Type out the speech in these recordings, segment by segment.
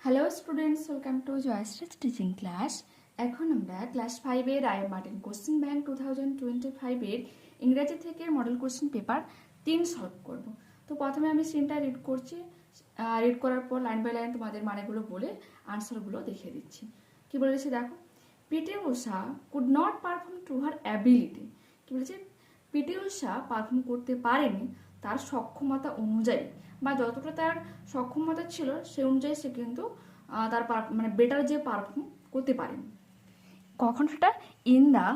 Hello students, welcome to Joyshree teaching class. এখন আমরা class 5-এর আই মার্টিন কোশ্চেন ব্যাংক 2025-এর ইংরেজি থেকে মডেল কোশ্চেন পেপার 3 সলভ করব। তো প্রথমে আমি সিনটা রিড করছি, রিড করার পর লাইন বাই লাইন তোমাদের মানেগুলো বলে আনসারগুলো দেখিয়ে দিচ্ছি। কি বলেছে দেখো, PT Usha could not perform to her ability. কি বলেছে, পিটি উষা পারফর্ম করতে পারেনি তার সক্ষমতা অনুযায়ী, বা যতটা তার সক্ষমতা ছিল সে অনুযায়ী সে কিন্তু তার মানে বেটার যে পারফর্ম করতে পারেনি। কখন সেটা? ইন দ্য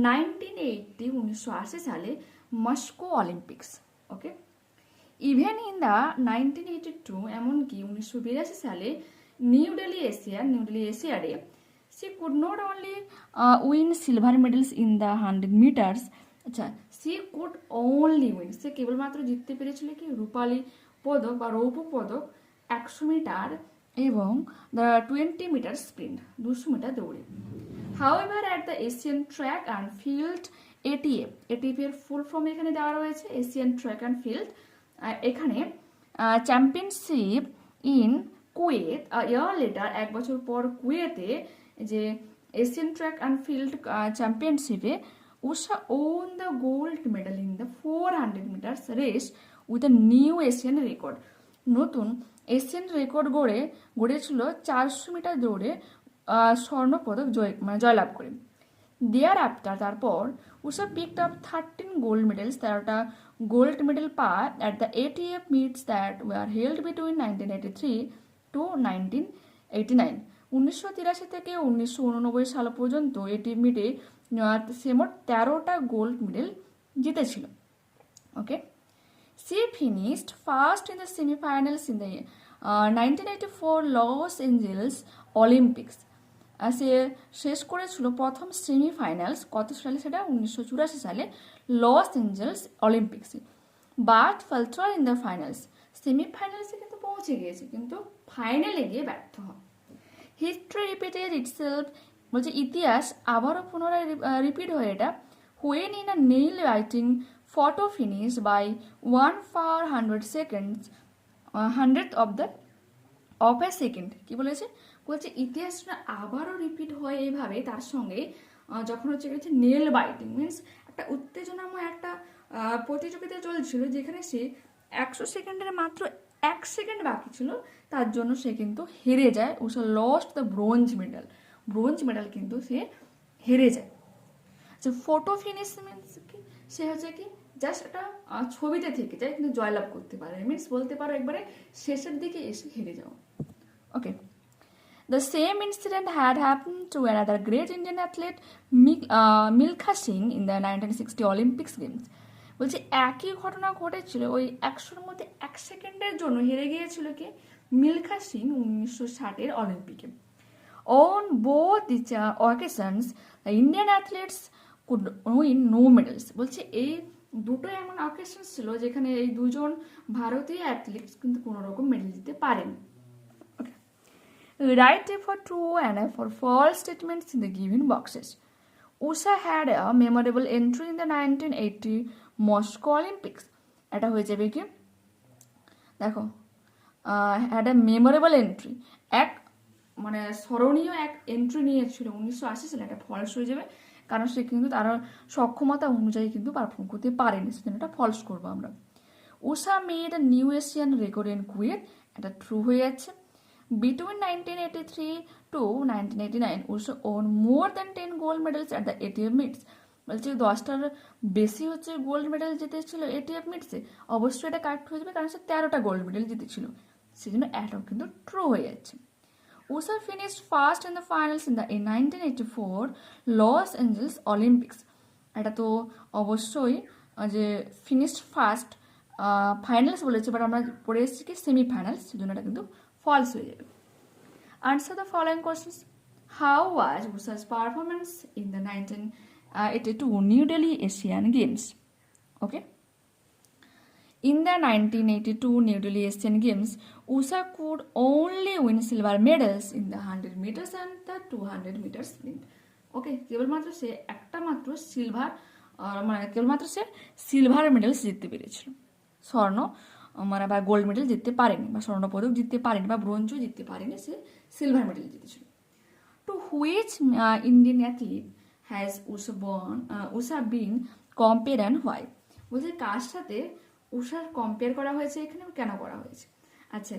1980 সালে Moscow Olympics. Okay, even in the 1982 এমনকি 1982 সালে নিউ দিল্লি এশিয়াডে she could not only win silver medals in the 100 metres. আচ্ছা, সি কুড অনলি উইন, সে কেবলমাত্র জিততে পেরেছিল কি রূপালী পদক বা রৌপ্য পদক 100 মিটার এবং দ্য 20 মিটার স্প্রিন্ট 200 মিটার দৌড়ে। However at the Asian track and field ATF এর ফুল ফর্ম এখানে দেওয়া রয়েছে, এশিয়ান ট্র্যাক অ্যান্ড ফিল্ড। এখানে championship in Kuwait year letter, 1 বছর পর কুয়েতে যে এশিয়ান ট্র্যাক অ্যান্ড ফিল্ড চ্যাম্পিয়নশিপে Usha won the gold medal in the 400 metres race with a new Asian record. নতুন এশিয়ান রেকর্ড গড়েছিল 400 মিটার দৌড়ে স্বর্ণপদক জয়লাভ করে। দেয়ার আফটার, তারপর Usha picked up 13 gold medals, 13টা গোল্ড মেডেল পায় at the ATF meets that were held between 1983 to 1989। 1983 থেকে 1989 সাল পর্যন্ত এটিএফ মিটে সে মোট 13টা গোল্ড মেডেল জিতেছিল। Okay, she finished first in the semi-finals in the 1984 Los Angeles Olympics. সে শেষ করেছিল প্রথম সেমিফাইনালস কত সালে? সেটা 1984 সালে লস এঞ্জেলস অলিম্পিক্সে। But failure in the finals, সেমিফাইনালসে কিন্তু পৌঁছে গিয়েছে কিন্তু ফাইনালে গিয়ে ব্যর্থ হয়। হিস্ট্রি রিপিটেড ইটসেলফ, বলছে ইতিহাস আবারও পুনরায় রিপিট হয়ে এটা when in a nail biting photo finish by 1/100 seconds 100th of a second। কি বলেছে? বলছে ইতিহাসটা আবারও রিপিট হয় এইভাবে তার সঙ্গে যখন হচ্ছে গেছে নেল বাইটিং, মিনস একটা উত্তেজনাময় একটা প্রতিযোগিতা চলছিল যেখানে সে 100 সেকেন্ডের মাত্র 1 সেকেন্ড বাকি ছিল, তার জন্য সে কিন্তু হেরে যায়। উষা লস্ট দ্য ব্রোঞ্জ মেডাল কিন্তু সে হেরে যায়। আচ্ছা, ফটো ফিনিশ মিনস কি? সে হচ্ছে কি জাস্ট একটা ছবিতে থেকে যায় কিন্তু জয়লাভ করতে পারে, মিনস বলতে পারো একবারে শেষের দিকে এসে হেরে যাও। Okay, the same incident had happen to another great Indian athlete Milkha Singh in the 1960 Olympics games. বলছে একই ঘটনা ঘটেছিল, ওই 100-র মধ্যে 1 সেকেন্ডের জন্য হেরে গিয়েছিল কি মিলখা সিং 1960-এর অলিম্পিকে। On both the occasions, the Indian athletes could win no medals। বলছে এই দুটো এমন অকেশন ছিল যেখানে এই দুজন ভারতীয় অ্যাথলিটস কিন্তু কোনো রকম মেডেল দিতে পারেন। Write for true and for false statements in the given boxes. Usha had a memorable entry in the 1980 Moscow Olympics। এটা হয়ে যাবে কি দেখো, had a memorable entry, এক মানে স্মরণীয় এক এন্ট্রি নিয়েছিল 1980 সালে। এটা ফলস হয়ে যাবে কারণ সে কিন্তু তার সক্ষমতা অনুযায়ী কিন্তু পারফর্ম করতে পারেনি, সেজন্য এটা ফলস করবো আমরা। Usha made a new Asian record in Kuwait, এটা ট্রু হয়ে যাচ্ছে। Between 1983 to 1989 Usha won more than 10 gold medals at the ATF meets. বলছে 10টার বেশি হচ্ছে গোল্ড মেডেল জিতেছিল এটিএফ মিটসে। অবশ্যই এটা কারেক্ট হয়ে যাবে কারণ সে 13টা গোল্ড মেডেল জিতেছিল, সেজন্য এটাও কিন্তু ট্রু হয়ে যাচ্ছে। Usha finished first in the finals in the 1984 Los Angeles Olympics. এটা তো অবশ্যই যে ফিনিশড ফার্স্ট ফাইনালস বলেছে, বাট আমরা পড়ে এসেছি কি সেমিফাইনালস, সেজন্য এটা কিন্তু ফলস হয়ে যাবে। Answer the following questions. How was উষাস performance in the 1982 new Delhi Asian games? Okay, in the 1982 New Delhi Asian Games, Usha could only win silver medals in the 100 meters and the 200 meters sprint. ওকে, কেবলমাত্র সে কেবলমাত্র সে silver medals জিততে পেরেছিল, স্বর্ণ মানে বা gold medal জিততে পারেনি, বা স্বর্ণপদক জিততে পারেনি, বা ব্রোঞ্জও জিততে পারেনি, সে সিলভার মেডেল জিতেছিল। To which Indian athlete has Usha been compare and why? বলছে কার সাথে উষার কম্পেয়ার করা হয়েছে এখানে, কেন করা হয়েছে? আচ্ছা,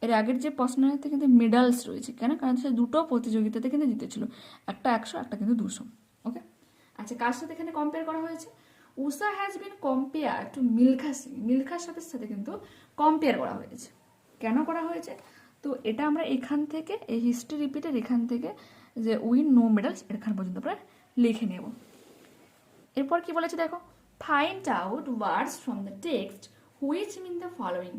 এর আগের যে প্রশ্নতে কিন্তু মেডালস রয়েছে, কেন? কারণ সে দুটো প্রতিযোগিতাতে কিন্তু জিতেছিল, একটা 100, একটা কিন্তু 200। ওকে, আচ্ছা, কার সাথে এখানে কম্পেয়ার করা হয়েছে? Usha has been compare to Milkha Singh, মিলখার সাথে কিন্তু কম্পেয়ার করা হয়েছে। কেন করা হয়েছে? তো এটা আমরা এখান থেকে, এই হিস্ট্রি রিপিটের এখান থেকে যে উইন নো মেডালস এখান পর্যন্ত আমরা লিখে নেব। এরপর কি বলেছে দেখো, find out words from the text which mean the following.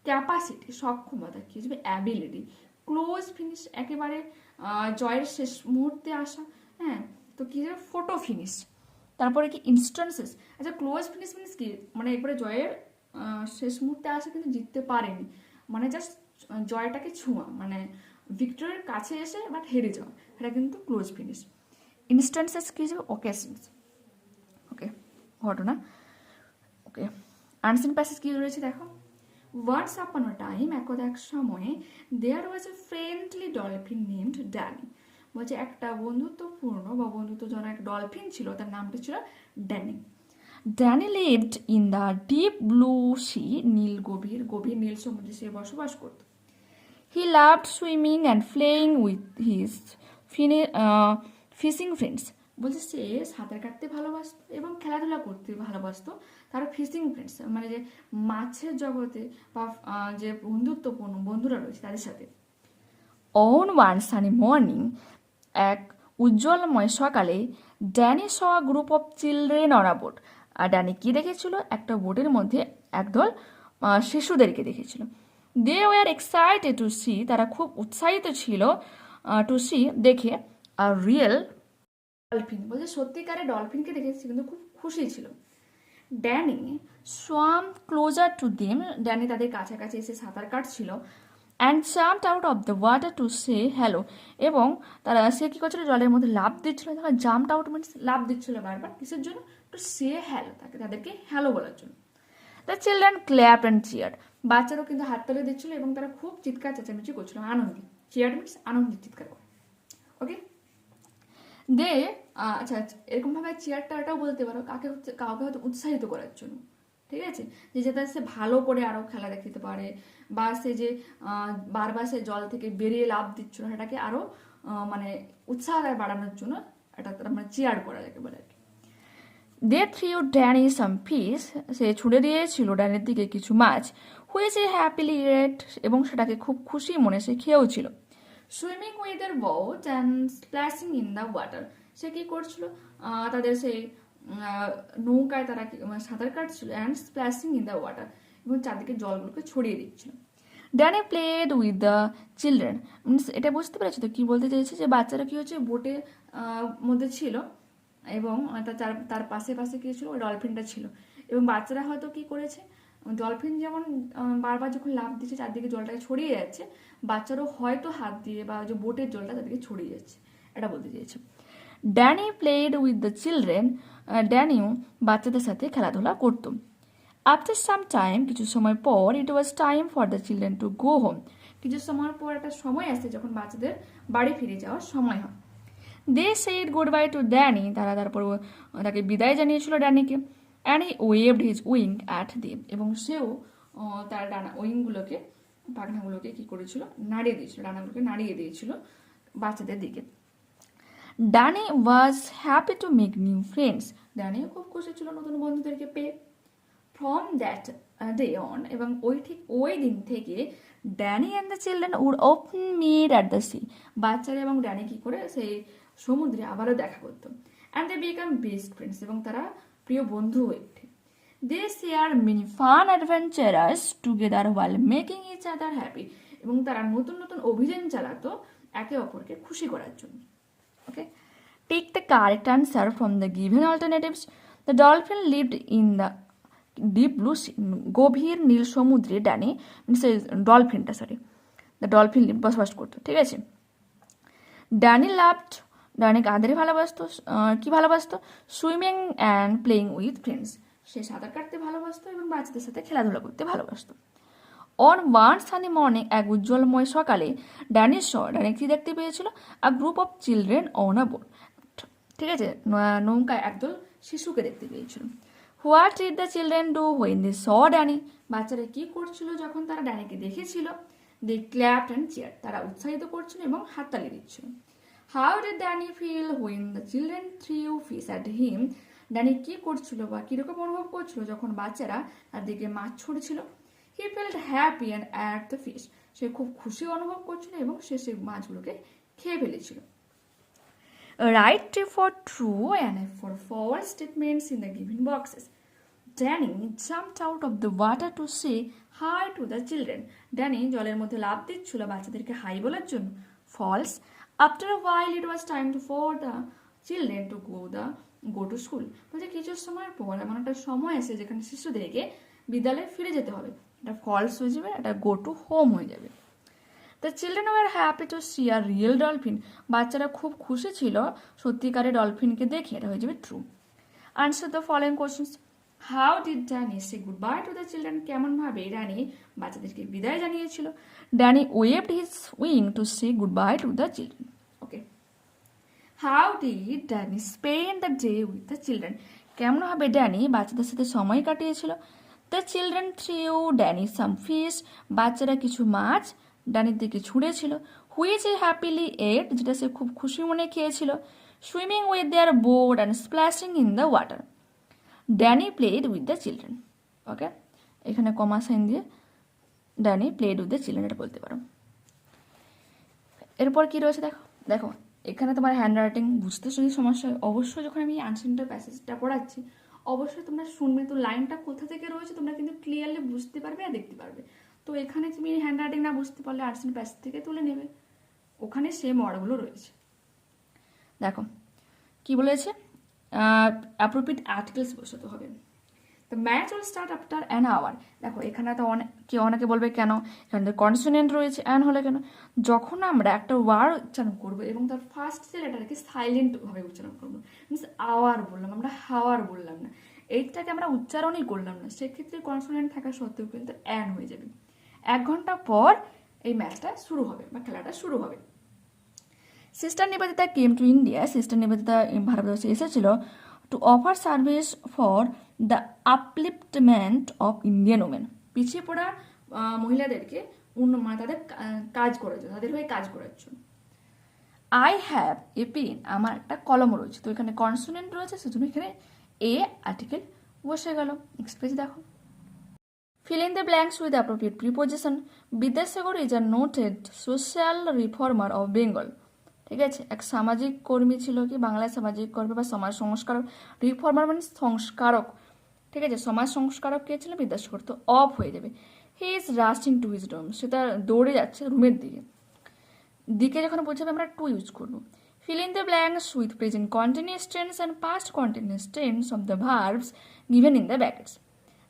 Capacity, সক্ষমতা, কি হবে? অ্যাবিলিটি। ক্লোজ ফিনিশ, একেবারে জয়ের শেষ মুহূর্তে আসা। হ্যাঁ, তো কি হবে? Photo finish. তারপরে কি? ইনস্টান্সেস। আচ্ছা, ক্লোজ ফিনিশ মিনস কি? মানে একবারে জয়ের শেষ মুহূর্তে আসা কিন্তু জিততে পারেনি, মানে জাস্ট জয়টাকে ছোঁয়া, মানে ভিক্টরের কাছে এসে বাট হেরে যাওয়া, এটা কিন্তু ক্লোজ ফিনিশ। ইনস্টান্সেস কি হিসেবে? অকেশনস। ওকে, ঘটনা। ওকে, আনসিন প্যাসেজ কি রয়েছে দেখো, ওয়ান্স আপন আ টাইম, একদা এক সময়ে, there was a friendly dolphin named Danny. বলছে একটা বন্ধুত্বপূর্ণ বা বন্ধুত্বজনক এক ডলফিন ছিল, তার নামটা ছিল Danny. Danny lived in the deep blue sea, নীল গভীর গভীর নীল সমুদ্রে সে বসবাস করত। He loved swimming and playing with his fishing friends. বলছে সে সাঁতার কাটতে ভালোবাসত এবং খেলাধুলা করতে ভালোবাসত তার ফিশিং ফ্রেন্ডস, মানে যে মাছের জগতে বা যে বন্ধুত্বপূর্ণ বন্ধুরা রয়েছে তাদের সাথে। অন ওয়ান সানি মর্নিং, এক উজ্জ্বলময় সকালে, Danny saw group of children on a boat. আর ড্যানি কি দেখেছিল? একটা বোটের মধ্যে একদল শিশুদেরকে দেখেছিল। They were excited to see, তারা খুব উৎসাহিত ছিল টু সি, দেখে, আর রিয়েল ডলফিন। বলছে সত্যিকারের ডলফিনকে দেখেছি, কিন্তু খুব খুশি ছিল। Danny swamp closer to them, Danny তাদের কাছাকাছি এসে সাঁতার কাটছিল। And jumped out of the water to say hello, এবং তারা সে কী করছিল? জলের মধ্যে লাফ দিচ্ছিল। তারা জাম্পড আউট মিনস লাফ দিচ্ছিল বারবার, কিসের জন্য? টু সে হ্যালো, তাদেরকে হ্যালো বলার জন্য। The children clap and cheer, বাচ্চারাও কিন্তু হাততালি দিচ্ছিল এবং তারা খুব চিৎকার চেঁচামেচি করছিল, আনন্দে। চিয়ার মিনস আনন্দের চিৎকার করে। ওকে, দে আচ্ছা, এরকমভাবে চিয়ারটা এটাও বলতে পারো কাকে হচ্ছে, কাউকে হয়তো উৎসাহিত করার জন্য, ঠিক আছে, যে যাতে সে ভালো করে আরও খেলা দেখাতে পারে, বা সে যে বারবার সে জল থেকে বেরিয়ে লাভ দিচ্ছিল সেটাকে আরও মানে উৎসাহ বাড়ানোর জন্য এটা তারা মানে চিয়ার করা যাকে বলে আর কি। They threw Danny some fish, সে ছুড়ে দিয়েছিল ড্যানির দিকে কিছু মাছ। হুইচ এ হ্যাপিলি রেড, এবং সেটাকে খুব খুশি মনে সে খেয়েও ছিল। Swimming with their boat and splashing in the water, সে কী করছিল? তাদের সেই নৌকায় তারা সাঁতার কাটছিল, and splashing in the water, এবং চারদিকে জলগুলোকে ছড়িয়ে দিচ্ছিল। Danny played with the children, means এটা বুঝতে পেরেছো তো কী বলতে চাইছে? যে বাচ্চারা কী হচ্ছে বোটের মধ্যে ছিল, এবং তার পাশে পাশে কী ছিল? ওই ডলফিনটা ছিল, এবং বাচ্চারা হয়তো কী করেছে? ডলফিন যেমন বারবার যখন লাফ দিচ্ছে চারদিকে জলটাকে ছড়িয়ে যাচ্ছে, বাচ্চারাও হয়তো হাত দিয়ে বা যে বোটের জলটা তাদেরকে ছড়িয়ে যাচ্ছে, এটা বলতে চেয়েছে। Danny played with the children, danio বাচ্চাদের সাথে খেলাধুলা করত। আফটার সাম টাইম, কিছু সময় পর, it was time for the children to go home, কিছু সময় পর একটা সময় আসে যখন বাচ্চাদের বাড়ি ফিরে যাওয়ার সময় হয়। They said good bye to Danny, তারা তারপর তাকে বিদায় জানিয়েছিল ড্যানিকে। And he waved his wing at them, এবং সেও তার ডানা উইংগুলোকে, পাখনাগুলোকে কী করেছিল? নাড়িয়ে দিয়েছিল, ডানাগুলোকে নাড়িয়ে দিয়েছিল বাচ্চাদের দিকে। Danny was happy to make new friends, danio খুব খুশি ছিল নতুন বন্ধুদেরকে পেয়ে। ফ্রম দ্যাট ডে অন, এবং ওই দিন থেকে Danny and the children would often meet at the sea, বাচ্চারা এবং ড্যানি কী করে? সেই সমুদ্রে আবারও দেখা করতো। And they became best friends, এবং তারা প্রিয় বন্ধু হয়ে ওঠে। They share many fun adventurous together while making each other happy, এবং তারা নতুন নতুন অভিযান চালাতো একে অপরকে খুশি করার জন্য। Okay, take the correct answer from the given alternatives. The dolphin lived in the deep blue sea, গভীর নীল সমুদ্রে ড্যানি মিনস ডলফিনটা, দ্য ডলফিন লিভ বসবাস করতো, ঠিক আছে। ড্যানি লাভড, ড্যানি কাদের ভালোবাসতো? কি ভালোবাসতো? Swimming and playing with friends, সে সাঁতার কাটতে ভালোবাসতো এবং বাচ্চাদের সাথে খেলাধুলা করতে ভালোবাসতো। অন ওয়ান সানি মর্নিং, এক উজ্জ্বলময় সকালে, ড্যানি কি দেখতে পেয়েছিল? A group of children on a boat. ঠিক আছে, নৌকায় একদল শিশুকে দেখতে পেয়েছিল। What did the children do when they saw Danny? বাচ্চারা কি করছিল যখন তারা ড্যানিকে দেখেছিল? দে ক্ল্যাপড অ্যান্ড চেয়ার, তারা উৎসাহিত করছিল এবং হাততালি দিচ্ছিল। How did Danny feel when the children threw fish at him? Danny কি করছিল বা কিরকম অনুভব করছিল যখন বাচ্চারা তার দিকে মাছ ছুড়ছিল? He felt happy and ate the fish, সে খুব খুশি অনুভব করছিল এবং সে সেই মাছগুলোকে খেয়ে ফেলেছিল। Write true for true and for false statements in the given boxes. Danny jumped out of the water to say hi to the children. Danny জলের মধ্যে লাফ দিচ্ছিল বাচ্চাদেরকে হাই বলার জন্য। False. After a while it was time for the children to go to school. বলছে কিছু সময় পর এমন একটা সময় আসে যেখানে শিশুদেরকে বিদ্যালয়ে ফিরে যেতে হবে। এটা ফলস হয়ে যাবে, এটা গো টু হোম হয়ে যাবে। The children were happy to C a real dolphin. বাচ্চারা খুব খুশি ছিল সত্যিকারের ডলফিনকে দেখে, এটা হয়ে যাবে true. Answer the following questions. How did Danny say good bye to the children? কেমনভাবে ড্যানি বাচ্চাদেরকে বিদায় জানিয়েছিল? Danny waved his wing to say good bye to the children. Okay. How did Danny spend the day with the children? কেমনভাবে Danny বাচ্চাদের সাথে সময় কাটিয়েছিল? The children threw Danny some fish, বাচ্চারা কিছু মাছ ড্যানির দিকে ছুঁড়েছিল। হুইচ এ হ্যাপিলি এট, যেটা সে খুব খুশি মনে খেয়েছিল। Swimming with their boat and splashing in the water. Danny played with the children. Okay, এখানে কমা সাইন দিয়ে Danny played with the children এটা বলতে পারো। এরপর কি রয়েছে দেখো, দেখো এখানে তোমার হ্যান্ড রাইটিং বুঝতে যদি সমস্যা হয় অবশ্যই যখন আমি আনসারটা প্যাসেজটা পড়াচ্ছি অবশ্যই তোমরা শুনবে, তো লাইনটা কোথা থেকে রয়েছে তোমরা কিন্তু ক্লিয়ারলি বুঝতে পারবে আর দেখতে পারবে। তো এখানে তুমি হ্যান্ড রাইটিং না বুঝতে পারলে আনসার প্যাসেজ থেকে তুলে নেবে, ওখানে সেম ওয়ার্ডগুলো রয়েছে। দেখো কি বলেছে, অ্যাপ্রোপ্রিয়েট আর্টিকেলস বসাতে হবে। The match will start after an hour. দেখো এখানে তো অনেকে বলবে কেন এখানে কনসোনেন্ট রয়েছে, অ্যান হলে কেন? যখন আমরা একটা ওয়ার্ড উচ্চারণ করবো এবং তার ফার্স্ট যে লেটারকে সাইলেন্টভাবে উচ্চারণ করবো, মিনস আওয়ার বললাম আমরা, হাওয়ার বললাম না, এইটাকে আমরা উচ্চারণই করলাম না, সেক্ষেত্রে কনসোনেন্ট থাকা সত্ত্বেও কিন্তু অ্যান হয়ে যাবে। 1 ঘন্টা পর এই ম্যাচটা শুরু হবে বা খেলাটা শুরু হবে। Sister Nivedita came to India. Sister Nivedita ভারতবর্ষে এসেছিল to offer service for the আপলিফটমেন্ট of Indian women. পিছিয়ে পড়া মহিলাদেরকে মানে তাদের কাজ করার জন্য, তাদের হয়ে কাজ করার জন্য। আই হ্যাভ এ পেন, আমার একটা কলম রয়েছে, তো এখানে কনসোনেন্ট রয়েছে সেজন্য এখানে এ আর্টিকেল বসে গেল। নেক্সট পেজ দেখো, fill in the blanks with appropriate preposition. Vidyasagar is a noted social reformer of Bengal. ঠিক আছে, এক সামাজিক কর্মী ছিল, কি বাংলায় সামাজিক কর্মী বা সমাজ সংস্কারক। রিফর্মার মানে সংস্কারক, ঠিক আছে, সমাজ সংস্কারক কে ছিল? বিদ্যাসাগর, তো অফ হয়ে যাবে। He is rushing to his room, সেটা দৌড়ে যাচ্ছে রুমের দিকে। দিকে যখন বোঝাবে আমরা টু ইউজ করবো। fill in the blanks with present continuous tense and past continuous tense of the verbs given in the brackets.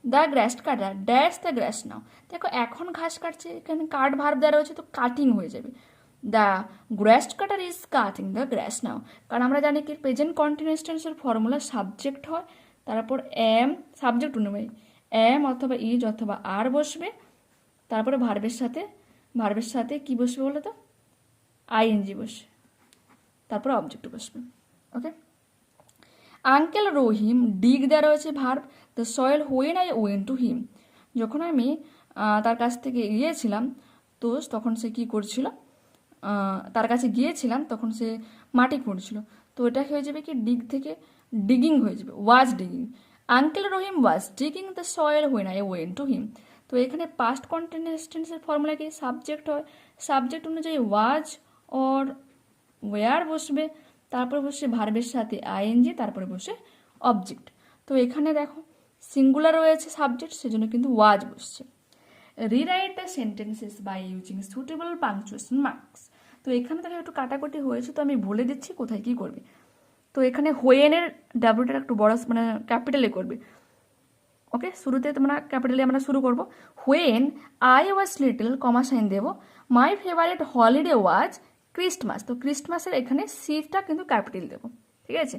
The grass cutter dash the grass now. দেখো এখন ঘাস কাটছে, এখানে কাট ভার্ব দেওয়া রয়েছে, তো কাটিং হয়ে যাবে। The grass cutter is cutting the grass now, কারণ আমরা জানি কি প্রেজেন্ট কন্টিনিউয়াস টেন্সের ফর্মুলা সাবজেক্ট হয়, তারপর এম সাবজেক্ট অনুযায়ী এম অথবা ইজ অথবা আর বসবে, তারপরে ভার্বের সাথে কি বসবে বলো তো? আইএনজি বসবে, তারপর অবজেক্ট বসবে। ওকে, আঙ্কেল রহিম ডিগ দেওয়া রয়েছে verb. The soil when I went to him, যখন আমি তার কাছ থেকে গিয়েছিলাম তো তখন সে কি করছিল, তার কাছে গিয়েছিলাম তখন সে মাটি খুঁড়ছিল, তো এটা হয়ে যাবে কি ডিগ থেকে ডিগিং হয়ে যাবে, was digging. Uncle Rahim was digging the soil when I went to him, তো এখানে পাস্ট কন্টিনিউয়াস টেন্সের ফর্মুলা কি সাবজেক্ট হয়, সাবজেক্ট অনুযায়ী ওয়াজ অর ওয়ার বসবে, তারপরে বসে ভার্বের সাথে আইএনজি, তারপরে বসে অবজেক্ট। তো এখানে দেখো সিঙ্গুলার রয়েছে সাবজেক্ট, সেজন্য কিন্তু ওয়াজ বসছে। Rewrite the sentences by using suitable punctuation marks. তো এখানে দেখো একটু কাটাকুটি হয়েছে, তো আমি বলে দিচ্ছি কোথায় কি করবে। তো এখানে হোয়েনের ডাব্লিউটা একটু বড় মানে ক্যাপিটালে করবে। ওকে, শুরুতে তোমরা ক্যাপিটালে আমরা শুরু করব। When I was little comma sign দেবো। My favourite holiday was Christmas, তো ক্রিস্টমাসের এখানে সিটা কিন্তু ক্যাপিটাল দেবো। ঠিক আছে,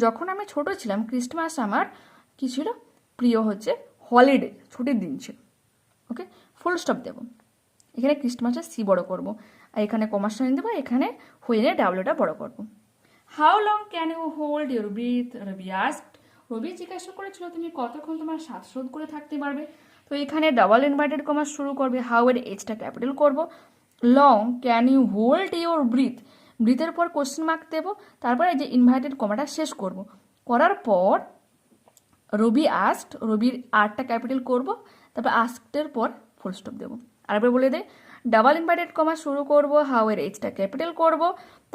যখন আমি ছোট ছিলাম ক্রিস্টমাস আমার কি ছিল প্রিয়, হচ্ছে হলিডে, ছুটির দিন ছিল। ওকে, ফুল স্টপ দেবো, এখানে ক্রিস্টমাসের সি বড় করব, আর এখানে কমার সাইন দেবো, এখানে হয়ে ডাব্লিউটা বড় করব। How long can you hold your breath, Ravi asked. Ravi জিজ্ঞাসা করেছিল তুমি কতক্ষণ তোমার শ্বাসরোধ করে থাকতে পারবে। তো এখানে ডাবল ইনভার্টেড কমা শুরু করবে, হাউ এর এইচটা ক্যাপিটাল করব, long can you hold your breath, ব্রিথের পর কোশ্চেন মার্ক দেবো, তারপরে যে ইনভার্টেড কমাটা শেষ করব, করার পর রবি আস্কড, রবির আরটা ক্যাপিটাল করব, তারপর আস্কডের পর ফুল স্টপ দেবো। আরেকবার বলে দেয়, ডাবল ইনভার্টেড কমা শুরু করব, হাউ এর এইচটা ক্যাপিটাল করব,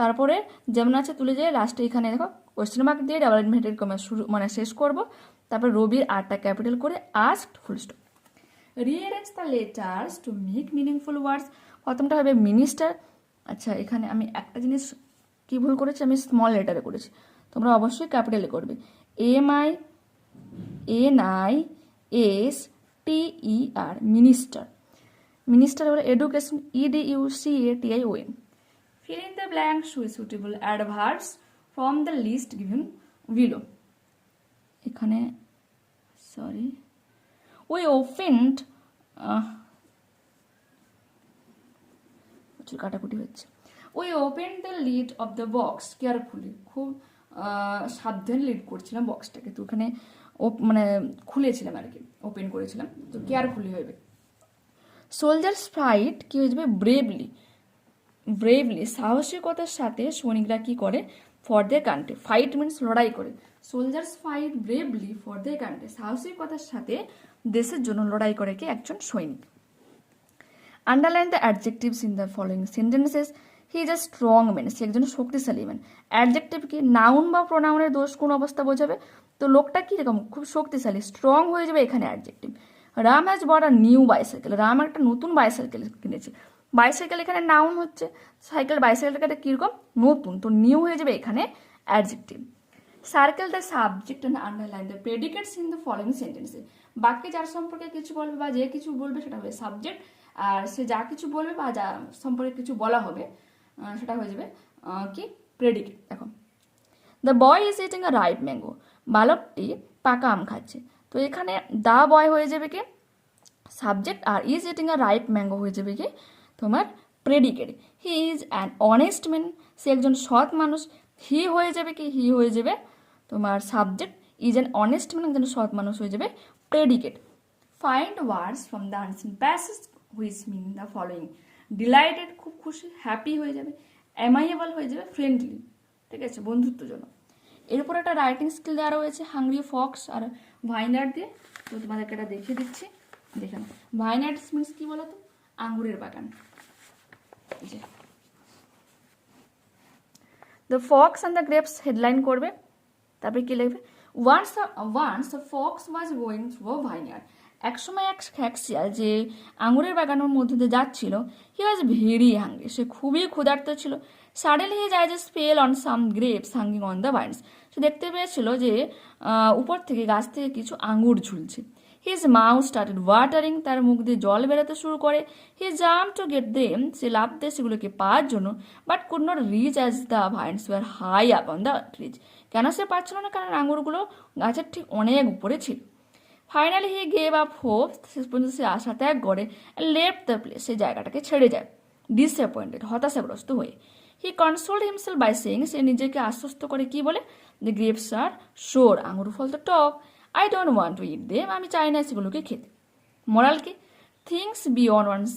তারপরে যেমন আছে তুলে যায় লাস্টে এখানে দেখো কোশ্চেন মার্ক দিয়ে ডাবল ইনভার্টেড কমা শুরু শেষ করব, তারপর রবির আরটা ক্যাপিটাল করে asked full stop. Rearrange the letters to make meaningful ওয়ার্ডস। প্রথমটা হবে মিনিস্টার। আচ্ছা, এখানে আমি একটা জিনিস কি ভুল করেছি, আমি স্মল লেটারে করেছি, তোমরা অবশ্যই ক্যাপিটালে করবে। MINISTER, minister. মিনিস্টার হলো education, EDUCATION। Fill in the blanks with suitable adverbs from the list given below. এখানে সরি, we opened কাটাকুটি হচ্ছে। we opened the lid of the box carefully, খুব সাবধানে লিড করছিলাম বক্সটাকে, তো ওখানে মানে খুলেছিলাম আর কি, ওপেন করেছিলাম, তো কেয়ারফুলি হবে। সোলজার্স ফাইট কি হয়ে যাবে, ব্রেভলি। ব্রেভলি সাহসিকতার সাথে সৈনিকরা কি করে, for the country. Fight means লড়াই করে, soldiers fight bravely for the country, সাহসিকতার সাথে দেশের জন্য লড়াই করে কি একজন সৈনিক। Underline the adjectives in the following sentences. He is a strong man, সে একজন শক্তিশালী ম্যান। অ্যাডজেক্টিভ কি, নাউন বা প্রোনাউনের দোষ কোন অবস্থা বোঝাবে, তো লোকটা কিরকম, খুব শক্তিশালী, স্ট্রং হয়ে যাবে এখানে adjective. Ram has bought a new bicycle, Ram একটা নতুন বাইসাইকেল কিনেছে। বাইসাইকেল এখানে নাউন হচ্ছে, সাইকেল বাইসাইকেলটা কিরকম নতুন, তো নিউ হয়ে যাবে এখানে adjective. Circle the subject and underline the প্রেডিকেটস in the following সেন্টেন্সে। বাক্যে যার সম্পর্কে কিছু বলবে বা যে কিছু বলবে সেটা হবে সাবজেক্ট, আর সে যা কিছু বলবে বা যা সম্পর্কে কিছু বলা হবে সেটা হয়ে যাবে কি প্রেডিকেট। দেখো, the boy is eating a ripe mango, বালকটি পাকা আম খাচ্ছে, তো এখানে দ্য বয় হয়ে যাবে কি সাবজেক্ট, আর is eating a ripe mango হয়ে যাবে কি তোমার predicate. He is an honest man, সে একজন সৎ মানুষ, হি হয়ে যাবে কি, হি হয়ে যাবে তোমার subject, is an honest man একজন সৎ মানুষ হয়ে যাবে predicate. Find words from the unseen passage which mean the following. Delighted খুব খুশি, হ্যাপি হয়ে যাবে, অ্যামাইয়েবল হয়ে যাবে ফ্রেন্ডলি, ঠিক আছে বন্ধুত্বজনক। এরপর একটা রাইটিং স্কিল দেওয়া রয়েছে হাংরি ফক্স আর ভাইনার্ড দিয়ে, তো তোমাদেরকে এটা দেখিয়ে দিচ্ছি, দেখে নাও। ভাইনার্ড মিনস কি বলো তো, আঙ্গুরের বাগান। The fox and the grapes headline করবে, তারপরে কি লিখবে, once a fox was going through a vineyard. একসময় এক শিয়াল যে আঙুরের বাগানের মধ্যে দিয়ে যাচ্ছিল, হি ওয়াজ ভেরি হাংরি, সে খুবই ক্ষুধার্ত ছিল। Suddenly his eyes fell on some grapes hanging on the vines, সে দেখতে পেয়েছিল যে উপর থেকে গাছ থেকে কিছু আঙুর ঝুলছে। হিজ মাউথ স্টার্টেড ওয়াটারিং, তার মুখ দিয়ে জল বেরোতে শুরু করে। He jump to get them, সে লাফ দিয়ে সেগুলোকে পাওয়ার জন্য, but could not reach as the vines were high up on the trees. কেন সে পারছিল না, কারণ আঙুরগুলো গাছের ঠিক অনেক উপরে ছিল। Finally he gave up hope, শেষ পর্যন্ত সে আশা ত্যাগ করে, লেফট দ্য প্লেস, সেই জায়গাটাকে ছেড়ে যায়, ডিসঅ্যাপয়েন্টেড হতাশাগ্রস্ত হয়ে। হি কনসোল্ড হিমসেলফ বাই সেইং, সে নিজেকে আশ্বস্ত করে কি বলে, দ্য গ্রেপস আর শোর, আঙুর ফল তো টক, I don't want to eat them, আমি চাই না সেগুলোকে খেতে। মোরাল কি, things beyond one's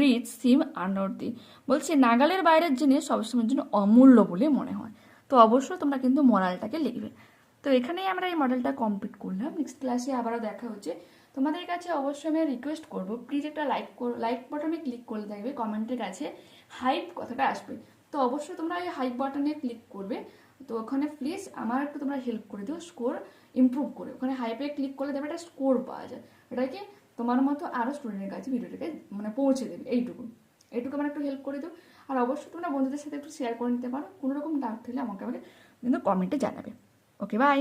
reach seem unworthy, বলছে নাগালের বাইরের জিনিস সবসময়ের জন্য অমূল্য বলে মনে হয়। তো অবশ্যই তোমরা কিন্তু মোরালটাকে লিখবে। তো এখানেই আমরা এই মডেলটা কমপ্লিট করলাম। নেক্সট ক্লাসে আবারও দেখা হচ্ছে। তোমাদের কাছে অবশ্যই আমি রিকোয়েস্ট করবো, প্লিজ একটা লাইক বাটনে ক্লিক করলে দেখবে কমেন্টের কাছে হাইপ কথাটা আসবে, তো অবশ্যই তোমরা এই হাইপ বাটনে ক্লিক করবে। তো ওখানে প্লিজ আমার একটু তোমরা হেল্প করে দিও স্কোর ইমপ্রুভ করে, ওখানে হাইপে ক্লিক করলে দেবে একটা স্কোর পাওয়া যায়, এটাকে তোমার মতো আরও স্টুডেন্টের কাছে ভিডিওটাকে মানে পৌঁছে দেবে। এইটুকু আমার একটু হেল্প করে দিও। আর অবশ্যই তোমরা বন্ধুদের সাথে একটু শেয়ার করে নিতে পারো। কোনো রকম ডাউট থাকলে আমাকে কিন্তু কমেন্টে জানাবে। ওকে, বাই।